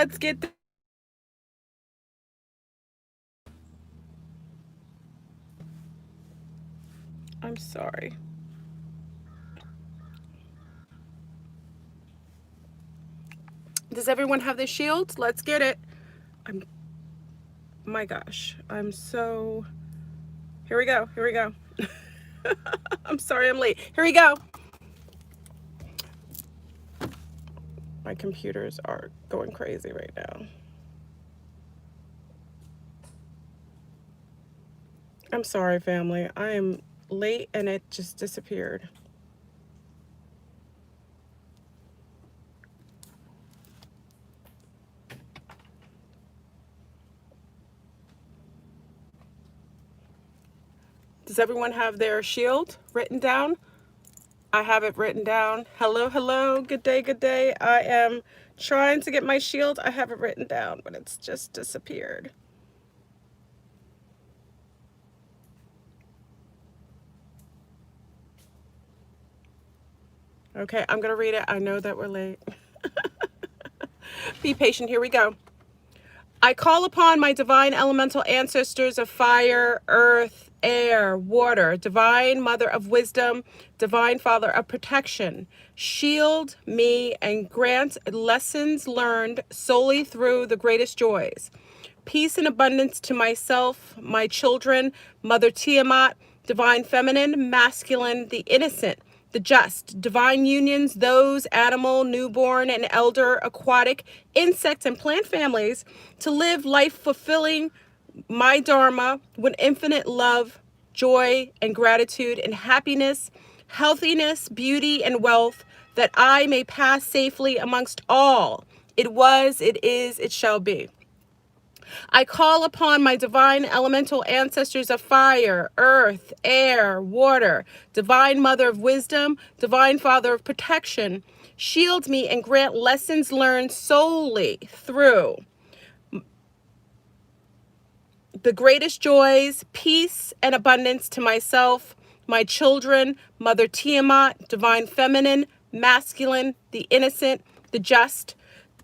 Let's get I'm sorry. Does everyone have their shields? Let's get it. I'm my gosh. I'm so Here we go. Here we go. I'm sorry I'm late. Here we go. My computers are going crazy right now. I'm sorry, family. I am late and it just disappeared. Does everyone have their shield written down? I have it written down. Hello, hello. Good day, good day. I am trying to get my shield. I have it written down, but it's just disappeared. Okay, I'm going to read it. I know that we're late. Be patient. Here we go. I call upon my divine elemental ancestors of fire, earth, air, water, divine mother of wisdom, divine father of protection. Shield me and grant lessons learned solely through the greatest joys. Peace and abundance to myself, my children, Mother Tiamat, divine feminine, masculine, the innocent, the just, divine unions, those animal, newborn, and elder, aquatic, insect, and plant families to live life fulfilling my Dharma with infinite love, joy, and gratitude, and happiness, healthiness, beauty, and wealth, that I may pass safely amongst all. It was, it is, it shall be. I call upon my divine elemental ancestors of fire, earth, air, water, divine mother of wisdom, divine father of protection. Shield me and grant lessons learned solely through the greatest joys, peace, and abundance to myself, my children, Mother Tiamat, divine feminine, masculine, the innocent, the just,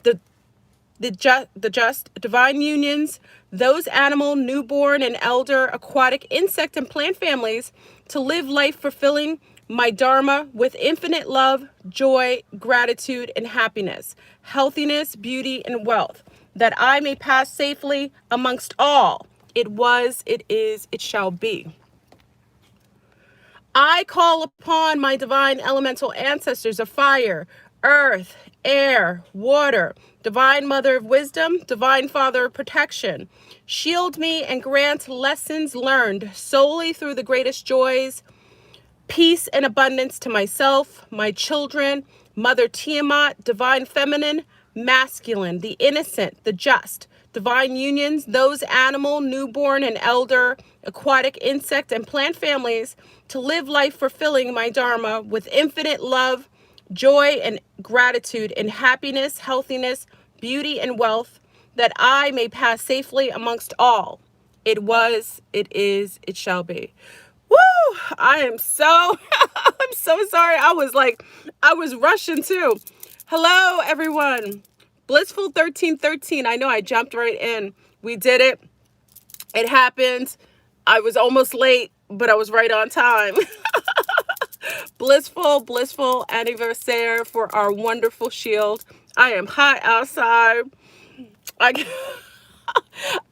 the just, divine unions, those animal, newborn, and elder, aquatic, insect, and plant families to live life fulfilling my Dharma with infinite love, joy, gratitude, and happiness, healthiness, beauty, and wealth, that I may pass safely amongst all. It was, it is, it shall be. I call upon my divine elemental ancestors of fire, earth, air, water, divine mother of wisdom, divine father of protection. Shield me and grant lessons learned solely through the greatest joys, peace and abundance to myself, my children, Mother Tiamat, divine feminine, masculine, the innocent, the just, divine unions, those animal, newborn, and elder, aquatic, insect, and plant families to live life fulfilling my Dharma with infinite love, joy, and gratitude, and happiness, healthiness, beauty, and wealth, that I may pass safely amongst all. It was, it is, it shall be. Woo! I am so, I'm so sorry. I was rushing too. Hello, everyone. Blissful 1313. I know I jumped right in. We did it. It happened. I was almost late, but I was right on time. Blissful anniversaire for our wonderful shield. I am hot outside. I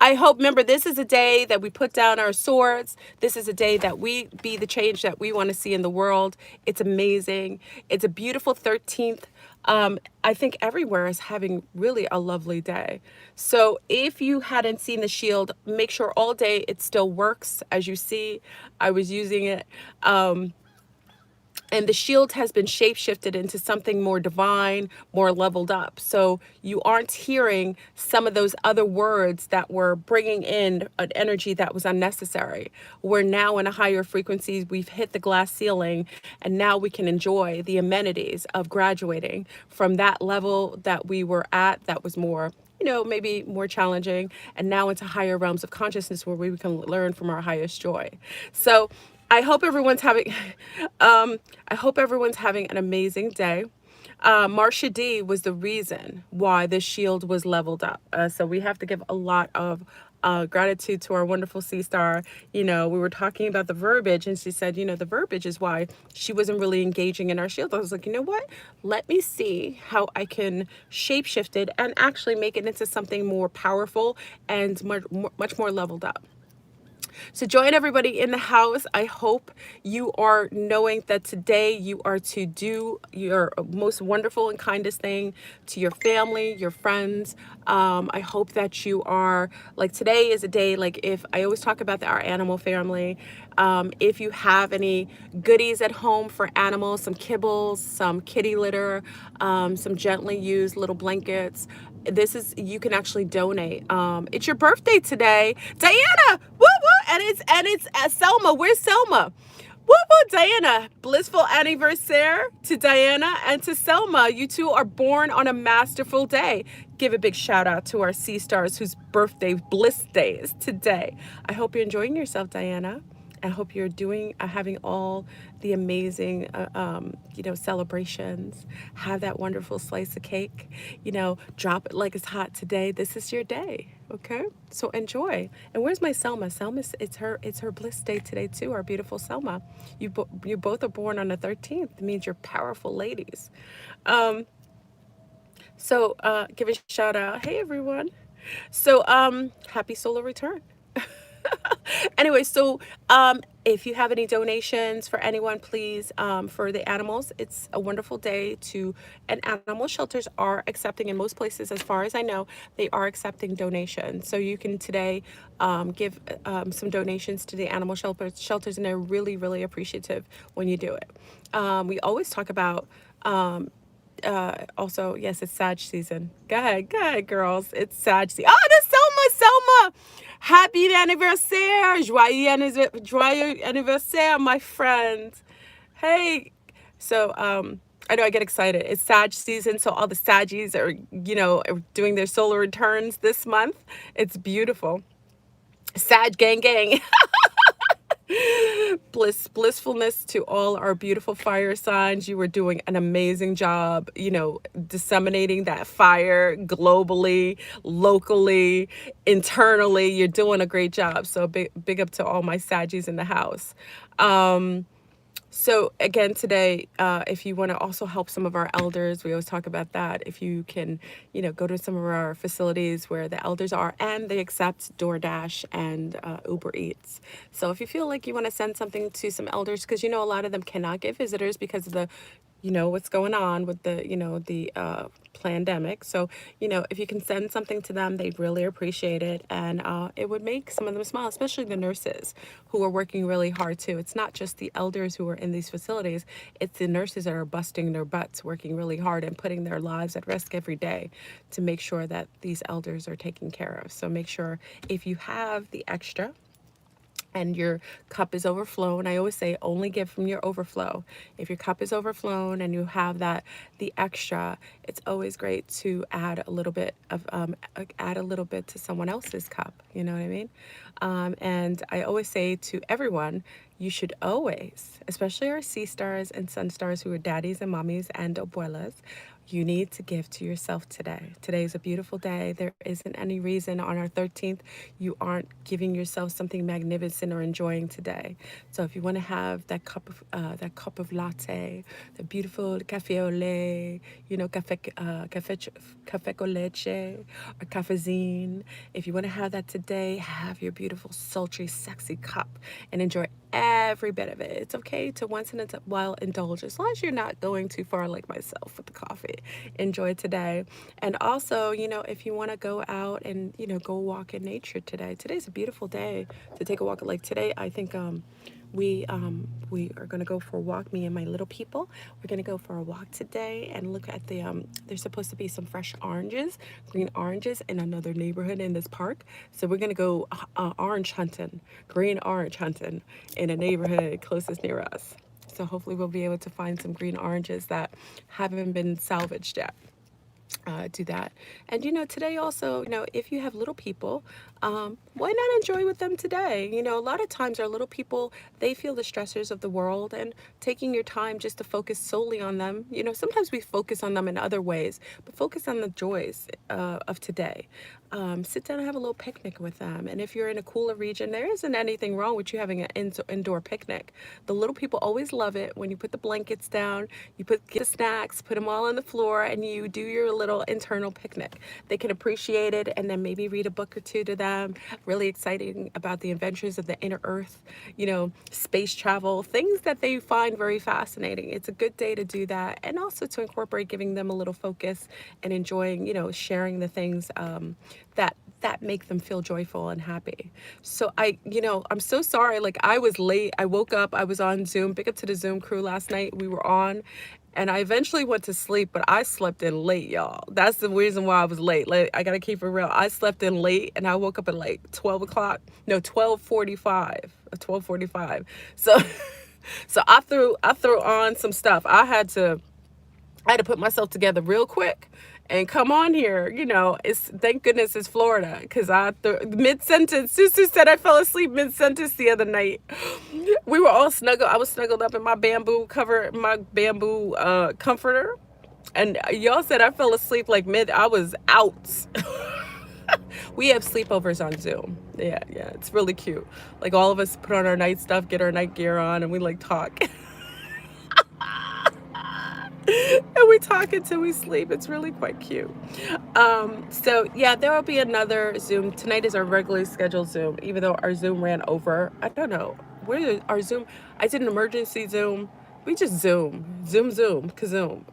I hope, remember, this is a day that we put down our swords. This is a day that we be the change that we want to see in the world. It's amazing. It's a beautiful 13th. I think everywhere is having really a lovely day. So if you hadn't seen the shield, make sure all day it still works. As you see, I was using it. And the shield has been shape-shifted into something more divine, more leveled up. So you aren't hearing some of those other words that were bringing in an energy that was unnecessary. We're now in a higher frequency. We've hit the glass ceiling, and now we can enjoy the amenities of graduating from that level that we were at that was more, you know, maybe more challenging, and now into higher realms of consciousness where we can learn from our highest joy. So I hope everyone's having an amazing day. Marsha D was the reason why the shield was leveled up. So we have to give a lot of gratitude to our wonderful sea star. You know, we were talking about the verbiage, and she said, you know, the verbiage is why she wasn't really engaging in our shield. I was like, you know what? Let me see how I can shapeshift it and actually make it into something more powerful and much more leveled up. So join everybody in the house. I hope you are knowing that today you are to do your most wonderful and kindest thing to your family, your friends. I hope that you are, like, today is a day, like, if I always talk about our animal family, if you have any goodies at home for animals, some kibbles, some kitty litter, some gently used little blankets, this is, you can actually donate. It's your birthday today, Diana. Woo woo! And it's Selma. Where's Selma? Woo woo, Diana. Blissful anniversary to Diana and to Selma. You two are born on a masterful day. Give a big shout out to our sea stars whose birthday bliss day is today. I hope you're enjoying yourself, Diana. I hope you're doing, having all the amazing, you know, celebrations. Have that wonderful slice of cake. You know, drop it like it's hot today. This is your day, okay? So enjoy. And where's my Selma? Selma's, it's her bliss day today too. Our beautiful Selma. You both are born on the 13th. It means you're powerful ladies. So give a shout out. Hey everyone. So happy solar return. Anyway, so if you have any donations for anyone, please, for the animals, it's a wonderful day to, and animal shelters are accepting, in most places, as far as I know, they are accepting donations. So you can today give some donations to the animal shelters, and they're really, really appreciative when you do it. We always talk about, also, yes, it's Sag season. Go ahead, girls. It's Sag season. Oh, that's Selma. Happy anniversaire. Joyeux anniversaire, my friend. Hey. So, I know I get excited. It's Sag season, so all the Saggies are, you know, are doing their solar returns this month. It's beautiful. Sag gang gang. Blissfulness to all our beautiful fire signs. You were doing an amazing job, you know, disseminating that fire globally, locally, internally. You're doing a great job. So big up to all my Saggies in the house. So again, today, if you want to also help some of our elders, we always talk about that. If you can, you know, go to some of our facilities where the elders are, and they accept DoorDash and Uber Eats. So if you feel like you want to send something to some elders, because you know a lot of them cannot get visitors because of the, you know, what's going on with the, you know, the pandemic. So, you know, if you can send something to them, they'd really appreciate it. And it would make some of them smile, especially the nurses who are working really hard too. It's not just the elders who are in these facilities, it's the nurses that are busting their butts, working really hard and putting their lives at risk every day to make sure that these elders are taken care of. So make sure, if you have the extra and your cup is overflown, I always say only give from your overflow. If your cup is overflown and you have that, the extra, it's always great to add a little bit to someone else's cup. You know what I mean? And I always say to everyone, you should always, especially our sea stars and sun stars who are daddies and mommies and abuelas, you need to give to yourself today. Today is a beautiful day. There isn't any reason on our 13th you aren't giving yourself something magnificent or enjoying today. So if you want to have that cup of latte, the beautiful cafe au lait, you know, cafe con leche or cafezine. If you want to have that today, have your beautiful, sultry, sexy cup and enjoy every bit of it. It's okay to once in a while indulge, as long as you're not going too far like myself with the coffee. Enjoy today. And also, you know, if you want to go out and, you know, go walk in nature today. Today's a beautiful day to take a walk. Like today, I think we are going to go for a walk, me and my little people. We're going to go for a walk today and look at the there's supposed to be some fresh oranges, green oranges in another neighborhood in this park. So we're going to go orange hunting, green orange hunting in a neighborhood closest near us. So hopefully we'll be able to find some green oranges that haven't been salvaged yet. do that. And today also, if you have little people, why not enjoy with them today? A lot of times our little people, they feel the stressors of the world, and taking your time just to focus solely on them. Sometimes we focus on them in other ways, but focus on the joys of today. Sit down and have a little picnic with them. And if you're in a cooler region, there isn't anything wrong with you having an indoor picnic. The little people always love it when you put the blankets down, get the snacks, put them all on the floor, and you do your little internal picnic. They can appreciate it, and then maybe read a book or two to them. Really exciting about the adventures of the inner earth, space travel, things that they find very fascinating. It's a good day to do that, and also to incorporate giving them a little focus and enjoying, sharing the things that make them feel joyful and happy. So I'm so sorry. Like, I was late. I woke up, I was on Zoom, big up to the Zoom crew last night. We were on, and I eventually went to sleep, but I slept in late, y'all. That's the reason why I was late. Like, I gotta keep it real. I slept in late, and I woke up at like 12 o'clock. No, 12:45. 12:45. So, so I threw on some stuff. I had to put myself together real quick and come on here. It's, thank goodness it's Florida, because mid-sentence, Susu said I fell asleep mid-sentence the other night. We were all snuggled. I was snuggled up in my bamboo comforter, and y'all said I fell asleep like I was out. We have sleepovers on Zoom. Yeah, it's really cute. Like, all of us put on our night stuff, get our night gear on, and we like talk. And we talk until we sleep. It's really quite cute. So yeah, there will be another Zoom. Tonight is our regularly scheduled Zoom, even though our Zoom ran over. I don't know. Where is our Zoom? I did an emergency Zoom. We just Zoom. Kazoom.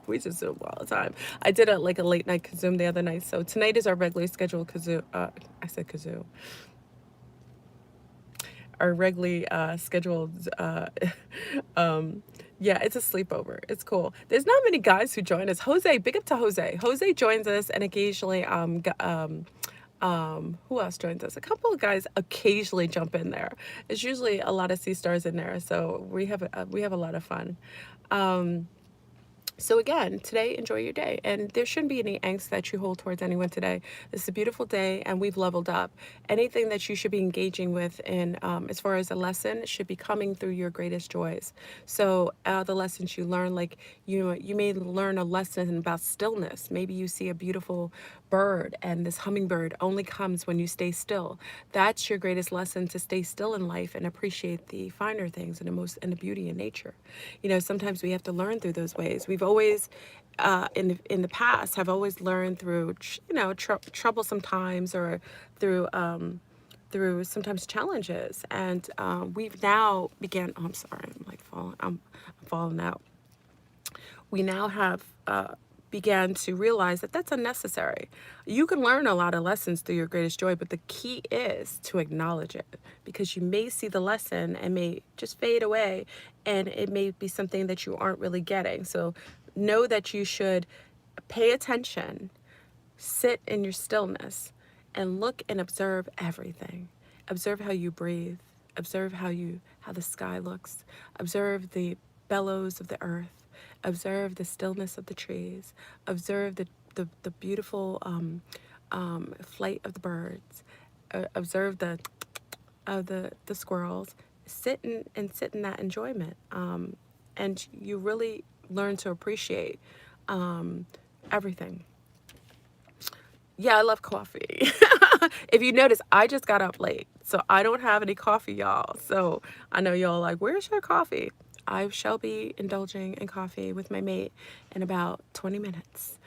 We just Zoom all the time. I did a late night Kazoom the other night. So tonight is our regularly scheduled Kazoom. I said Kazoom. Our regularly scheduled yeah, it's a sleepover. It's cool. There's not many guys who join us. Jose, big up to Jose. Jose joins us, and occasionally who else joins us? A couple of guys occasionally jump in there. It's usually a lot of sea stars in there, so we have a lot of fun. So again, today, enjoy your day. And there shouldn't be any angst that you hold towards anyone today. This is a beautiful day, and we've leveled up. Anything that you should be engaging with in, as far as a lesson, should be coming through your greatest joys. So the lessons you learn, like you may learn a lesson about stillness. Maybe you see a beautiful bird, and this hummingbird only comes when you stay still. That's your greatest lesson, to stay still in life and appreciate the finer things and the beauty in nature. Sometimes we have to learn through those ways. We've always in the past have always learned through troublesome times, or through sometimes challenges, and we've now began. Oh, I'm sorry, I'm falling out. We now have began to realize that that's unnecessary. You can learn a lot of lessons through your greatest joy, but the key is to acknowledge it, because you may see the lesson and may just fade away, and it may be something that you aren't really getting. So know that you should pay attention, sit in your stillness, and look and observe everything. Observe how you breathe. Observe how the sky looks. Observe the bellows of the earth. Observe the stillness of the trees. Observe the beautiful flight of the birds. Observe the squirrels. Sit in that enjoyment, and you really learn to appreciate everything. Yeah, I love coffee. If you notice, I just got up late, so I don't have any coffee, y'all. So I know y'all like, where's your coffee? I shall be indulging in coffee with my mate in about 20 minutes.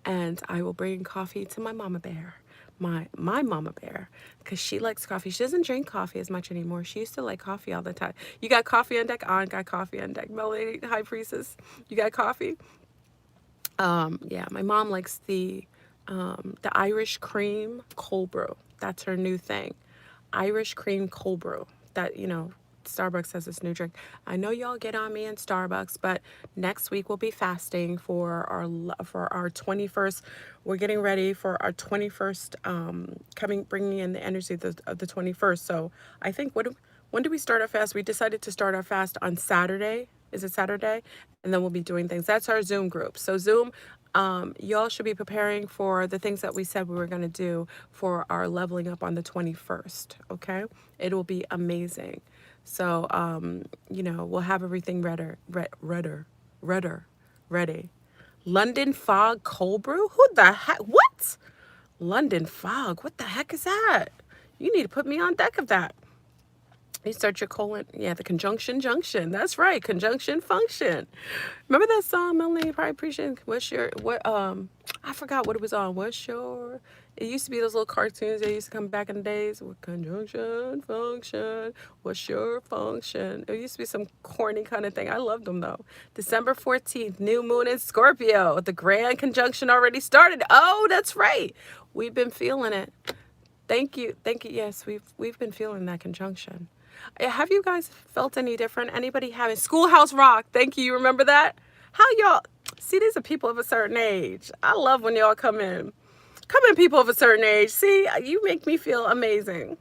And I will bring coffee to my mama bear, my mama bear, because she likes coffee. She doesn't drink coffee as much anymore. She used to like coffee all the time. You got coffee on deck? I got coffee on deck. Melody, High Priestess, you got coffee? Yeah, my mom likes the Irish cream cold brew. That's her new thing. Irish cream cold brew. That, Starbucks has this new drink. I know y'all get on me in Starbucks, but next week we'll be fasting for our 21st. We're getting ready for our 21st, bringing in the energy of the 21st. So I think, when do we start our fast? We decided to start our fast on Saturday. Is it Saturday? And then we'll be doing things. That's our Zoom group. So Zoom, y'all should be preparing for the things that we said we were going to do for our leveling up on the 21st. Okay, it will be amazing. So you know, we'll have everything ready. London fog cold brew, who the heck, what? London fog, what the heck is that? You need to put me on deck of that. You start your colon, yeah, the conjunction junction. That's right, conjunction function. Remember that song, Melanie? You probably appreciate. What's your what? I forgot what it was on. What's your? It used to be those little cartoons that used to come back in the days. With conjunction function. What's your function? It used to be some corny kind of thing. I loved them though. December 14th, new moon in Scorpio. The grand conjunction already started. Oh, that's right. We've been feeling it. Thank you. Yes, we've been feeling that conjunction. Have you guys felt any different? Anybody having Schoolhouse Rock? Thank you. You remember that? How y'all see? These are people of a certain age. I love when y'all come in. Come in, people of a certain age. See, you make me feel amazing.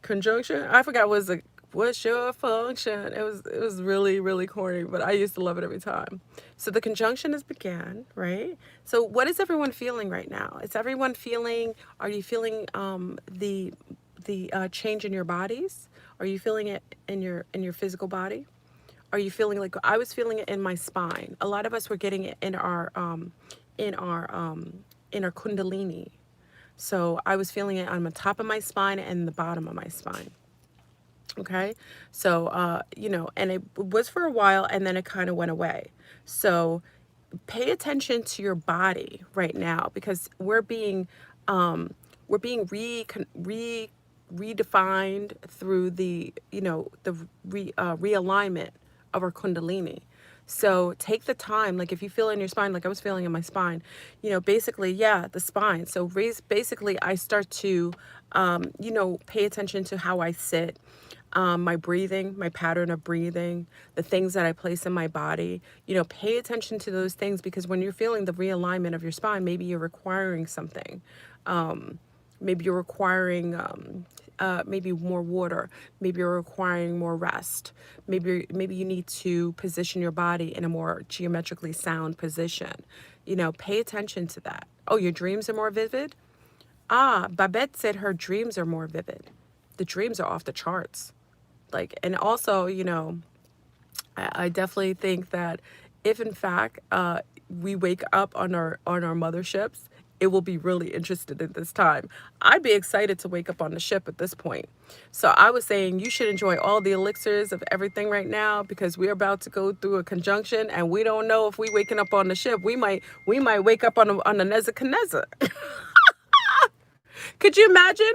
Conjunction. I forgot what's your function. It was really, really corny, but I used to love it every time. So the conjunction has began, right? So what is everyone feeling right now? Is everyone feeling? Are you feeling the change in your bodies? Are you feeling it in your physical body? Are you feeling like I was feeling it in my spine? A lot of us were getting it in our kundalini. So I was feeling it on the top of my spine and the bottom of my spine. Okay, so you know, and it was for a while, and then it kind of went away. So pay attention to your body right now, because we're being redefined through the, you know, the realignment of our kundalini. So take the time, like if you feel in your spine, like I was feeling in my spine, you know, basically, yeah, the spine. So basically I start to, you know, pay attention to how I sit, my breathing, my pattern of breathing, the things that I place in my body. You know, pay attention to those things, because when you're feeling the realignment of your spine, maybe you're requiring something. Maybe you're requiring maybe more water. Maybe you're requiring more rest. Maybe you need to position your body in a more geometrically sound position. You know, pay attention to that. Oh, your dreams are more vivid? Ah, Babette said her dreams are more vivid. The dreams are off the charts. Like, and also, you know, I definitely think that if in fact we wake up on our motherships, it will be really interested at this time. I'd be excited to wake up on the ship at this point. So I was saying you should enjoy all the elixirs of everything right now, because we're about to go through a conjunction, and we don't know if we waking up on the ship. We might wake up on the Nebuchadnezzar. Could you imagine?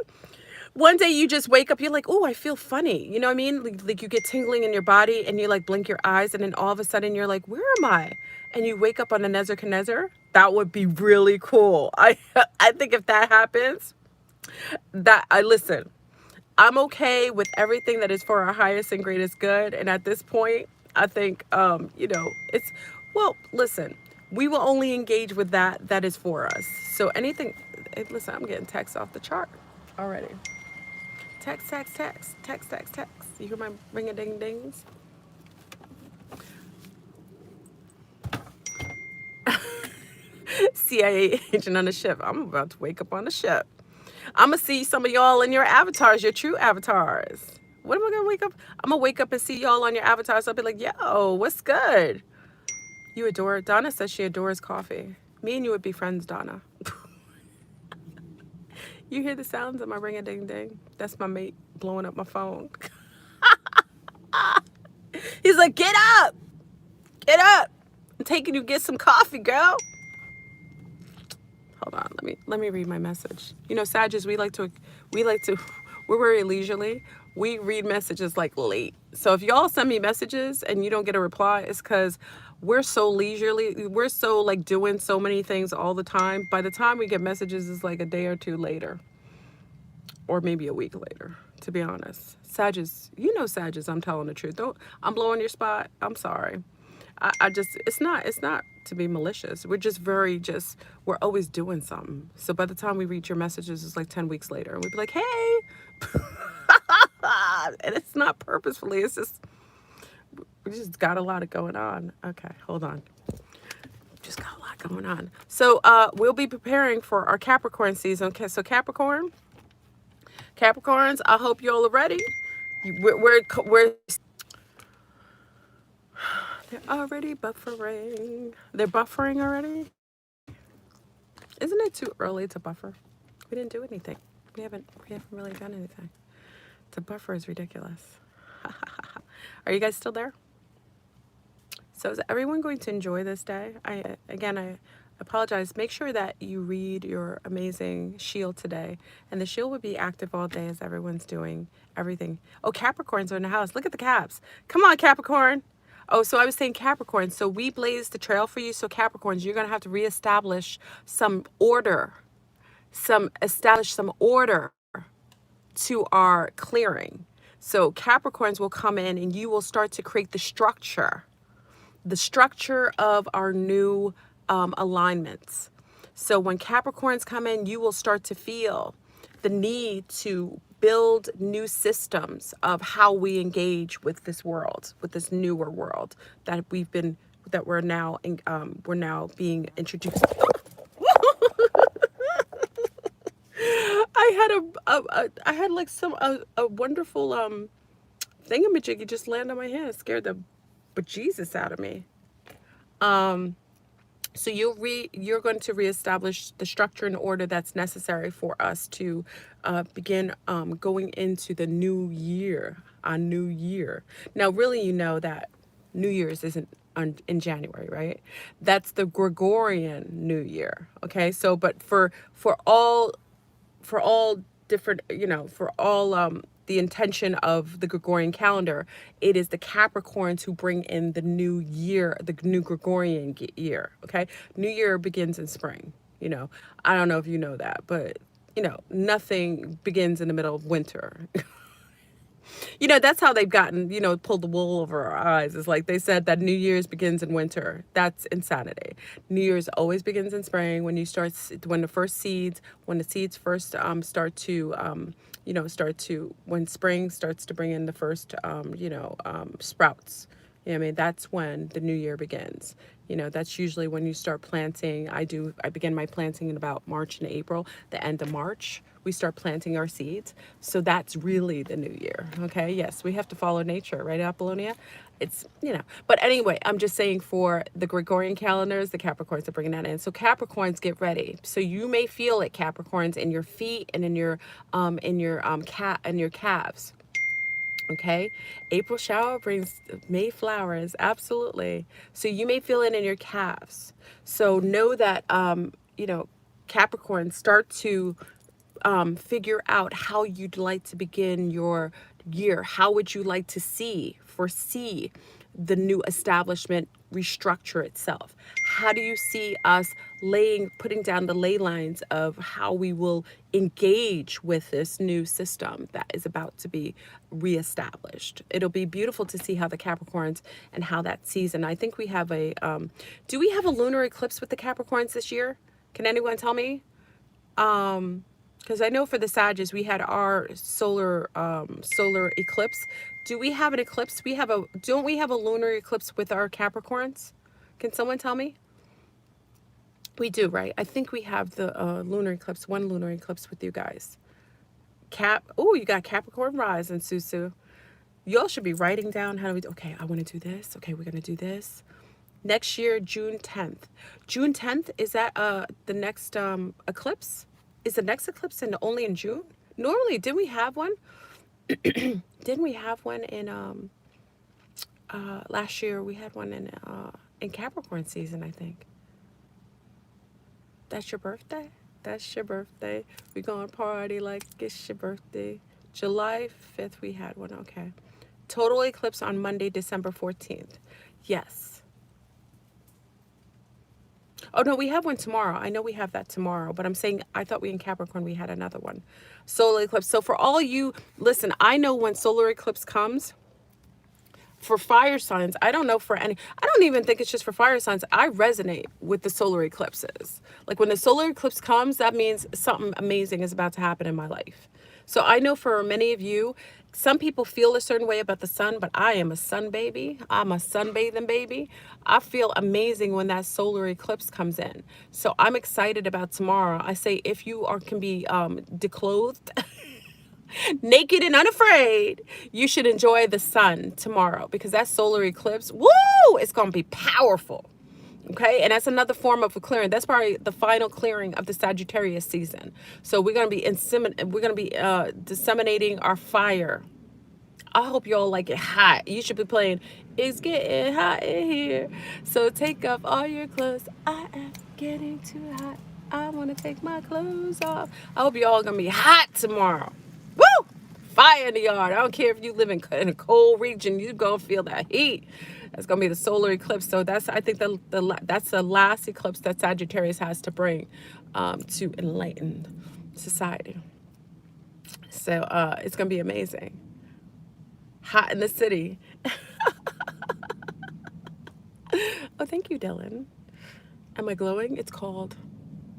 One day you just wake up, you're like, oh, I feel funny. You know what I mean? Like you get tingling in your body, and you like blink your eyes, and then all of a sudden you're like, where am I? And you wake up on a Nebuchadnezzar. That would be really cool. I think if that happens, listen, I'm okay with everything that is for our highest and greatest good. And at this point, I think, you know, well, listen, we will only engage with that is for us. So anything, listen, I'm getting text off the chart already. Text. You hear my ring-a-ding-dings? CIA agent on the ship. I'm about to wake up on the ship. I'm going to see some of y'all in your avatars, your true avatars. What am I going to wake up? I'm going to wake up and see y'all on your avatars. I'll be like, yo, what's good? You adore, Donna says she adores coffee. Me and you would be friends, Donna. You hear the sounds of my ring-a-ding-ding? That's my mate blowing up my phone. He's like, get up. I'm taking you to get some coffee, girl. Hold on, let me read my message. You know, Sagittarius, we're very leisurely. We read messages like late. So if y'all send me messages and you don't get a reply, it's because we're so leisurely. We're so like doing so many things all the time. By the time we get messages, it's like a day or two later, or maybe a week later, to be honest. Sagittarius, you know, Sagittarius, I'm telling the truth. I'm blowing your spot. I'm sorry. I just, it's not to be malicious. We're always doing something. So by the time we read your messages, it's like 10 weeks later. And we'd be like, hey. And it's not purposefully. It's just, we just got a lot of going on. Okay, hold on. Just got a lot going on? So we'll be preparing for our Capricorn season. Okay, so Capricorns, I hope you all are ready. We're they're already buffering. They're buffering already. Isn't it too early to buffer? We didn't do anything. We haven't really done anything. To buffer is ridiculous. Are you guys still there? So is everyone going to enjoy this day? I apologize. Make sure that you read your amazing shield today. And the shield would be active all day as everyone's doing everything. Oh, Capricorns are in the house. Look at the Caps. Come on, Capricorn. Oh, so I was saying Capricorn. So we blazed the trail for you. So Capricorns, you're going to have to reestablish some order, establish some order to our clearing. So Capricorns will come in and you will start to create the structure of our new alignments. So when Capricorns come in, you will start to feel the need to build new systems of how we engage with this world, with this newer world that we're now being introduced. I had like a wonderful thingamajiggy just land on my hand. It scared the bejesus out of me. So you're going to reestablish the structure and order that's necessary for us to begin going into the new year, our new year. Now, really, you know that New Year's isn't in January, right? That's the Gregorian New Year. Okay, so but for all different, for all the intention of the Gregorian calendar, it is the Capricorns who bring in the new year, the new Gregorian year. Okay, New Year begins in spring. I don't know if you know that, but nothing begins in the middle of winter. That's how they've gotten, pulled the wool over our eyes. It's like they said that New Year's begins in winter. That's insanity. New Year's always begins in spring when the seeds first when spring starts to bring in the first, sprouts. That's when the new year begins. That's usually when you start planting. I begin my planting in about March and April, the end of March. We start planting our seeds. So that's really the new year. Okay. Yes, we have to follow nature, right, Apollonia? It's, but anyway, I'm just saying for the Gregorian calendars, the Capricorns are bringing that in. So Capricorns, get ready. So you may feel it, Capricorns, in your feet and in your calves. Okay, April shower brings May flowers, absolutely. So you may feel it in your calves. So know that Capricorn, start to figure out how you'd like to begin your year. How would you like to foresee the new establishment restructure itself? How do you see us putting down the ley lines of how we will engage with this new system that is about to be reestablished? It'll be beautiful to see how the Capricorns and how that season. I think we have do we have a lunar eclipse with the Capricorns this year? Can anyone tell me? Because I know for the Sagittarius, we had our solar eclipse. Do we have an eclipse? Don't we have a lunar eclipse with our Capricorns? Can someone tell me? We do, right? I think we have the one lunar eclipse with you guys. Oh, you got Capricorn rise and Susu. Y'all should be writing down okay, I want to do this. Okay, we're going to do this. Next year, June 10th. June 10th, is that the next eclipse? Is the next eclipse only in June? Normally, didn't we have one? Didn't we have one in last year? We had one in Capricorn season, I think. That's your birthday? That's your birthday. We gonna party like it's your birthday. July 5th, we had one. Okay. Total eclipse on Monday, December 14th. Yes. Oh, no, we have one tomorrow. I know we have that tomorrow, but I'm saying I thought we in Capricorn, we had another one. Solar eclipse. So for all you, listen, I know when solar eclipse comes, for fire signs, I don't know for any, I don't even think it's just for fire signs. I resonate with the solar eclipses. Like when the solar eclipse comes, that means something amazing is about to happen in my life. So I know for many of you, Some people feel a certain way about the sun, but I am a sun baby. I'm a sunbathing baby. I feel amazing when that solar eclipse comes in. So I'm excited about tomorrow. I say if you are can be declothed, naked and unafraid, you should enjoy the sun tomorrow, because that solar eclipse, woo, it's going to be powerful. Okay, and that's another form of a clearing. That's probably the final clearing of the Sagittarius season. So we're gonna be disseminating our fire. I hope y'all like it hot. You should be playing "It's Getting Hot in Here," so take off all your clothes. I am getting too hot. I wanna take my clothes off. I hope y'all gonna be hot tomorrow. Woo! Fire in the yard. I don't care if you live in a cold region. You gonna feel that heat. That's gonna be the solar eclipse. So that's, I think, that's the last eclipse that Sagittarius has to bring to enlightened society. So it's gonna be amazing. Hot in the city. Oh, thank you, Dylan. Am I glowing? It's called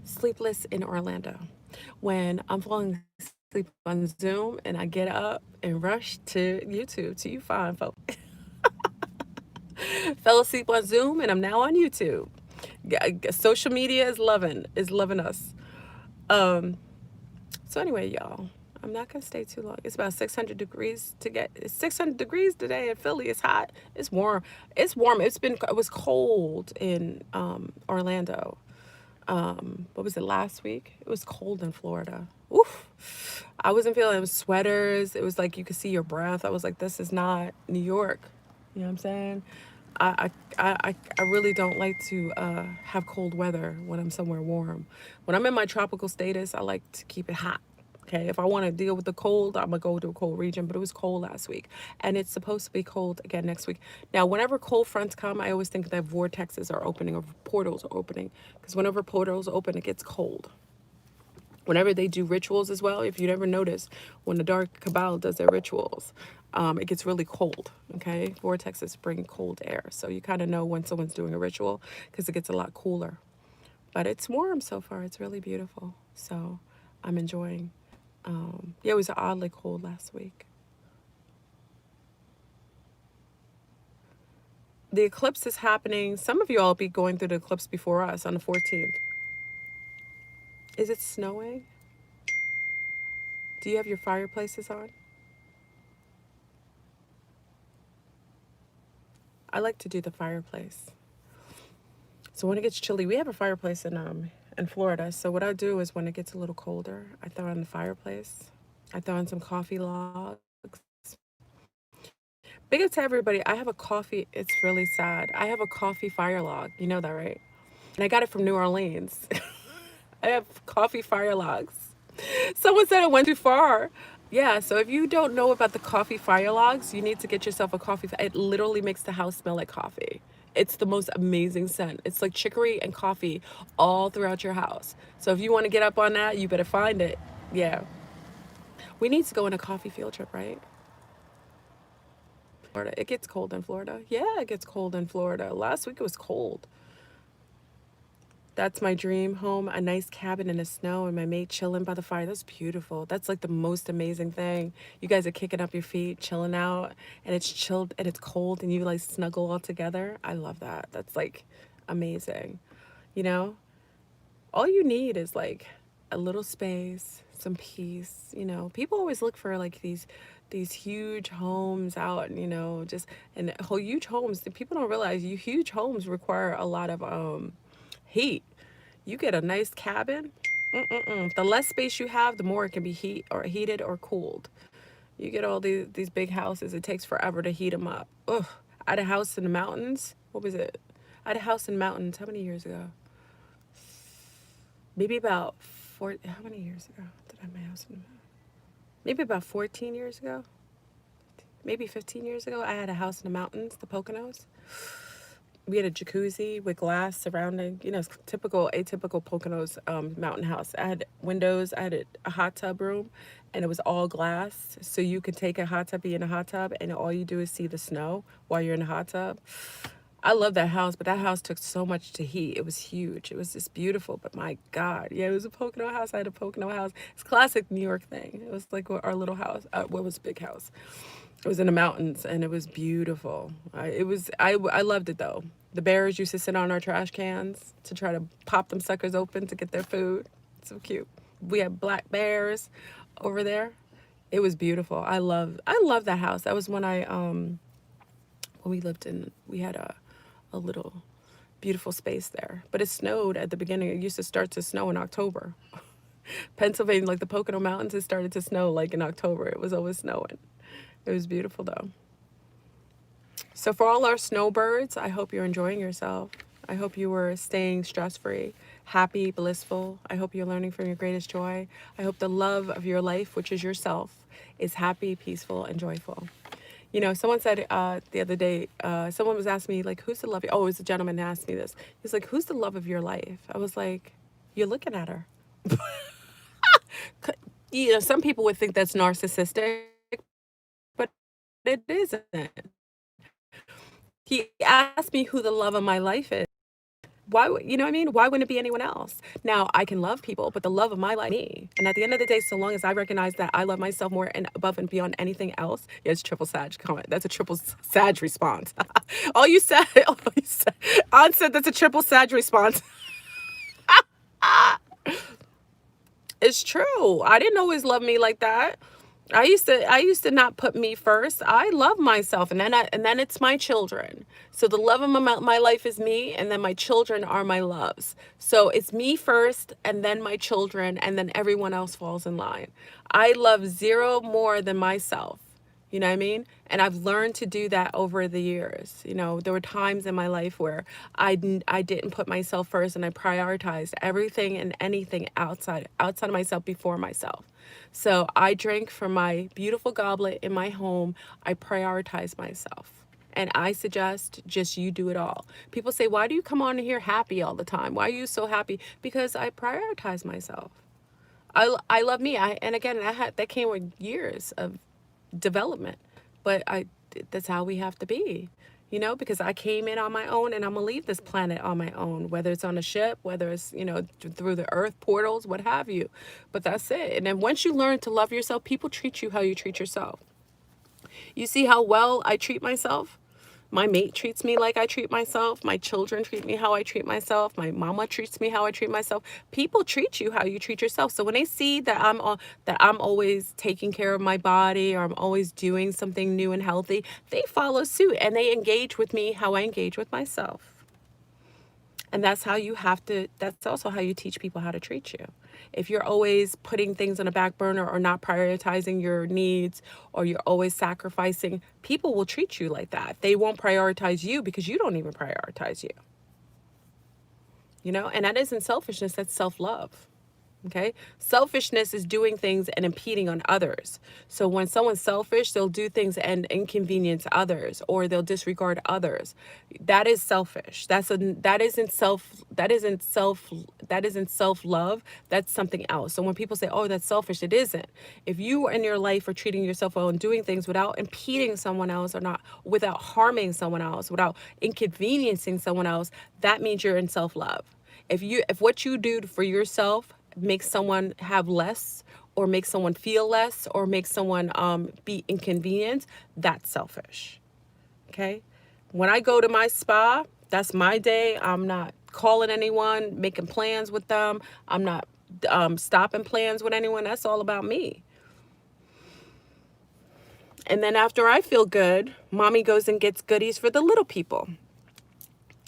Sleepless in Orlando. When I'm falling asleep on Zoom and I get up and rush to YouTube, to you fine folks. Fell asleep on Zoom and I'm now on YouTube. Social media is loving us. So anyway, y'all, I'm not gonna stay too long. It's about 600 degrees to get. It's 600 degrees today in Philly. It's hot. It's warm. It's warm. It was cold in Orlando. What was it, last week? It was cold in Florida. Oof. I wasn't feeling it. It was sweaters. It was like you could see your breath. I was like, this is not New York. You know what I'm saying? I really don't like to have cold weather when I'm somewhere warm. When I'm in my tropical status, I like to keep it hot. Okay, if I want to deal with the cold, I'm gonna go to a cold region. But it was cold last week, and it's supposed to be cold again next week. Now, whenever cold fronts come, I always think that vortexes are opening or portals are opening, because whenever portals open, it gets cold. Whenever they do rituals as well, if you never notice, when the dark cabal does their rituals, it gets really cold. Okay, vortexes bring cold air, so you kind of know when someone's doing a ritual because it gets a lot cooler. But it's warm so far. It's really beautiful. So I'm enjoying. Yeah, it was oddly cold last week. The eclipse is happening. Some of you all will be going through the eclipse before us on the 14th. Is it snowing? Do you have your fireplaces on? I like to do the fireplace. So when it gets chilly, we have a fireplace in Florida. So what I do is when it gets a little colder, I throw on the fireplace. I throw in some coffee logs. Big up to everybody. I have a coffee. It's really sad. I have a coffee fire log. You know that, right? And I got it from New Orleans. I have coffee fire logs. Someone said it went too far. Yeah, so if you don't know about the coffee fire logs, you need to get yourself a coffee. It literally makes the house smell like coffee. It's the most amazing scent. It's like chicory and coffee all throughout your house. So if you want to get up on that, you better find it. Yeah. We need to go on a coffee field trip, right? Florida. It gets cold in Florida. Yeah, it gets cold in Florida. Last week it was cold. That's my dream home, a nice cabin in the snow and my mate chilling by the fire. That's beautiful. That's like the most amazing thing. You guys are kicking up your feet, chilling out, and it's chilled and it's cold and you like snuggle all together. I love that. That's like amazing. You know, all you need is like a little space, some peace. You know, people always look for like these huge homes out, and just, and whole huge homes. People don't realize huge homes require a lot of heat. You get a nice cabin. The less space you have, the more it can be heated or cooled. You get all these big houses, it takes forever to heat them up. Ugh. I had a house in the mountains. What was it? I had a house in the mountains. How many years ago? Maybe about how many years ago did I have my house in the mountains? Maybe about 14 years ago. Maybe 15 years ago, I had a house in the mountains, the Poconos. We had a jacuzzi with glass surrounding, typical, atypical Poconos mountain house. I had windows, I had a hot tub room, and it was all glass. So you could take a hot tub, be in a hot tub, and all you do is see the snow while you're in the hot tub. I love that house, but that house took so much to heat. It was huge. It was just beautiful, but my God, yeah, it was a Pocono house. I had a Pocono house. It's a classic New York thing. It was like our little house. What was big house? It was in the mountains, and it was beautiful. I loved it though. The bears used to sit on our trash cans to try to pop them suckers open to get their food. So cute. We had black bears over there. It was beautiful. I love that house. That was when we lived in, we had a little beautiful space there. But it snowed at the beginning. It used to start to snow in October. Pennsylvania, like the Pocono Mountains, it started to snow like in October. It was always snowing. It was beautiful though. So for all our snowbirds, I hope you're enjoying yourself. I hope you were staying stress-free, happy, blissful. I hope you're learning from your greatest joy. I hope the love of your life, which is yourself, is happy, peaceful, and joyful. You know, someone said the other day, someone was asking me, like, who's the love? Oh, it was a gentleman who asked me this. He's like, who's the love of your life? I was like, you're looking at her. You know, some people would think that's narcissistic, but it isn't. He asked me who the love of my life is. Why, you know what I mean? Why wouldn't it be anyone else? Now, I can love people, but the love of my life, me. And at the end of the day, so long as I recognize that I love myself more and above and beyond anything else, yeah, it's triple Sag comment. That's a triple Sag response. All you said, An said that's a triple Sag response. It's true. I didn't always love me like that. I used to not put me first. I love myself, and then it's my children. So the love of my life is me, and then my children are my loves. So it's me first, and then my children, and then everyone else falls in line. I love zero more than myself. You know what I mean? And I've learned to do that over the years. You know, there were times in my life where I didn't put myself first, and I prioritized everything and anything outside of myself before myself. So I drank from my beautiful goblet in my home. I prioritize myself. And I suggest just you do it all. People say, why do you come on here happy all the time? Why are you so happy? Because I prioritize myself. I love me. And again, that came with years of development, but that's how we have to be, you know, because I came in on my own, and I'm gonna leave this planet on my own, whether it's on a ship, whether it's, you know, through the earth portals, what have you. But that's it. And then once you learn to love yourself, people treat you how you treat yourself. You see how well I treat myself? My mate treats me like I treat myself. My children treat me how I treat myself. My mama treats me how I treat myself. People treat you how you treat yourself. So when they see that I'm always taking care of my body, or I'm always doing something new and healthy, they follow suit, and they engage with me how I engage with myself. And that's also how you teach people how to treat you. If you're always putting things on a back burner, or not prioritizing your needs, or you're always sacrificing, people will treat you like that. They won't prioritize you because you don't even prioritize you. You know, and that isn't selfishness, that's self-love. Okay. Selfishness is doing things and impeding on others. So when someone's selfish, they'll do things and inconvenience others, or they'll disregard others. That is selfish. That isn't self-love. That's something else. So when people say, oh, that's selfish, it isn't. If you in your life are treating yourself well and doing things without impeding someone else, or not without harming someone else, without inconveniencing someone else, that means you're in self-love. If what you do for yourself makes someone have less, or make someone feel less, or make someone be inconvenienced, that's selfish. Okay? When I go to my spa, that's my day. I'm not calling anyone, making plans with them. I'm not stopping plans with anyone. That's all about me. And then after I feel good, mommy goes and gets goodies for the little people.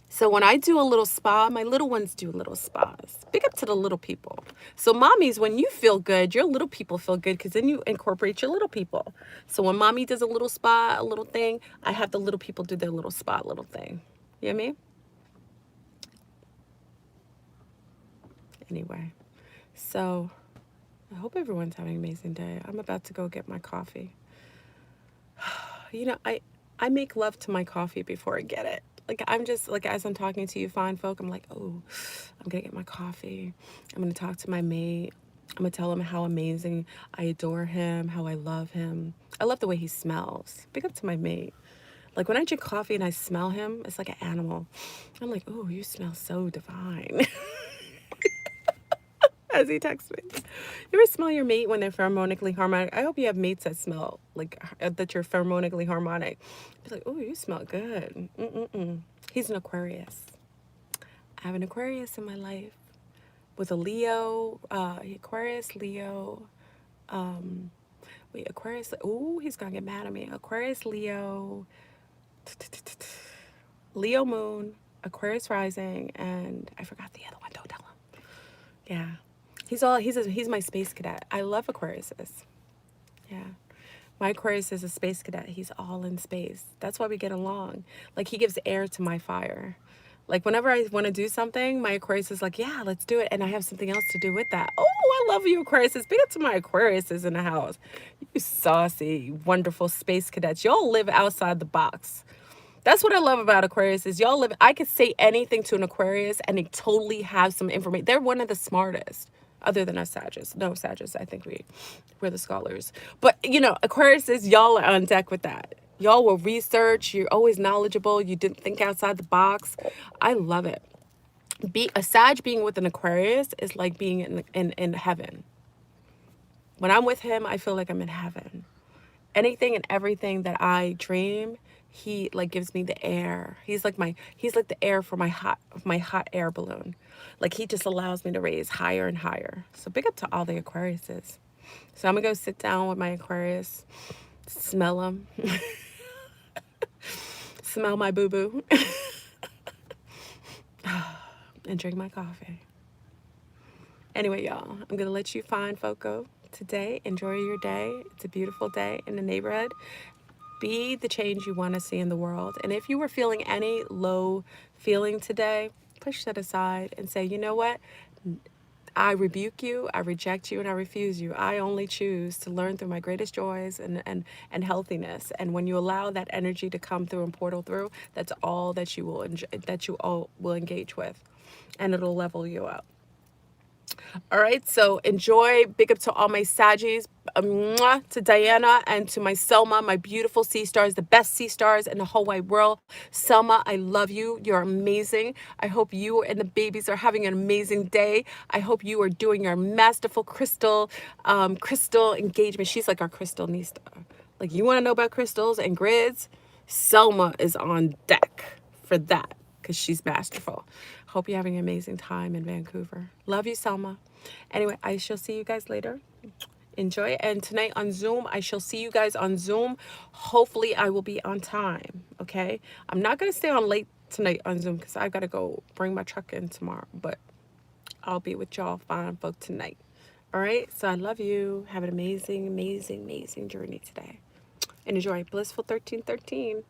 So when I do a little spa, my little ones do little spas. Big up to the little people. So mommies, when you feel good, your little people feel good, because then you incorporate your little people. So when mommy does a little spa, a little thing, I have the little people do their little spa, little thing. You know what I mean? Anyway, so I hope everyone's having an amazing day. I'm about to go get my coffee. You know, I make love to my coffee before I get it. Like, I'm just, like, as I'm talking to you fine folk, I'm like, oh, I'm gonna get my coffee. I'm gonna talk to my mate. I'm gonna tell him how amazing I adore him, how I love him. I love the way he smells. Big up to my mate. Like when I drink coffee and I smell him, it's like an animal. I'm like, oh, you smell so divine. As he texts me. You ever smell your mate when they're pheromonically harmonic? I hope you have mates that smell like that you're pheromonically harmonic. Be like, oh, you smell good. Mm-mm-mm. He's an Aquarius. I have an Aquarius in my life with a Leo, Aquarius, Leo. Wait, Aquarius. Oh, he's gonna get mad at me. Aquarius, Leo, Leo moon, Aquarius rising, and I forgot the other one. Don't tell him. Yeah, he's my space cadet. I love Aquariuses. Yeah. My Aquarius is a space cadet. He's all in space. That's why we get along. Like he gives air to my fire. Like whenever I want to do something, my Aquarius is like, yeah, let's do it. And I have something else to do with that. Oh, I love you, Aquariuses. Big up to my Aquariuses in the house. You saucy, wonderful space cadets. Y'all live outside the box. That's what I love about Aquarius is y'all live. I could say anything to an Aquarius and they totally have some information. They're one of the smartest, other than us Sagittarius. No, Sagittarius, I think we're the scholars. But you know, Aquarius is y'all are on deck with that. Y'all will research. You're always knowledgeable. You didn't think outside the box. I love it. A Sag being with an Aquarius is like being in heaven. When I'm with him, I feel like I'm in heaven. Anything and everything that I dream, he like gives me the air. He's like the air for my hot air balloon. Like he just allows me to raise higher and higher. So big up to all the Aquariuses. So I'm gonna go sit down with my Aquarius, smell him, smell my boo-boo, and drink my coffee. Anyway, y'all, I'm gonna let you find Foco today. Enjoy your day. It's a beautiful day in the neighborhood. Be the change you want to see in the world. And if you were feeling any low feeling today, push that aside and say, you know what? I rebuke you, I reject you, and I refuse you. I only choose to learn through my greatest joys and healthiness. And when you allow that energy to come through and portal through, that's all that you will engage with. And it'll level you up. All right, so enjoy. Big up to all my Saggies, to Diana and to my Selma, my beautiful sea stars, the best sea stars in the whole wide world. Selma, I love you. You're amazing. I hope you and the babies are having an amazing day. I hope you are doing your masterful crystal engagement. She's like our crystal nista. Like you want to know about crystals and grids? Selma is on deck for that because she's masterful. Hope you're having an amazing time in Vancouver. Love you, Selma. Anyway, I shall see you guys later. Enjoy. And tonight on Zoom, I shall see you guys on Zoom. Hopefully, I will be on time. Okay? I'm not going to stay on late tonight on Zoom because I've got to go bring my truck in tomorrow. But I'll be with y'all fine folk tonight. All right? So I love you. Have an amazing, amazing, amazing journey today. And enjoy Blissful 1313.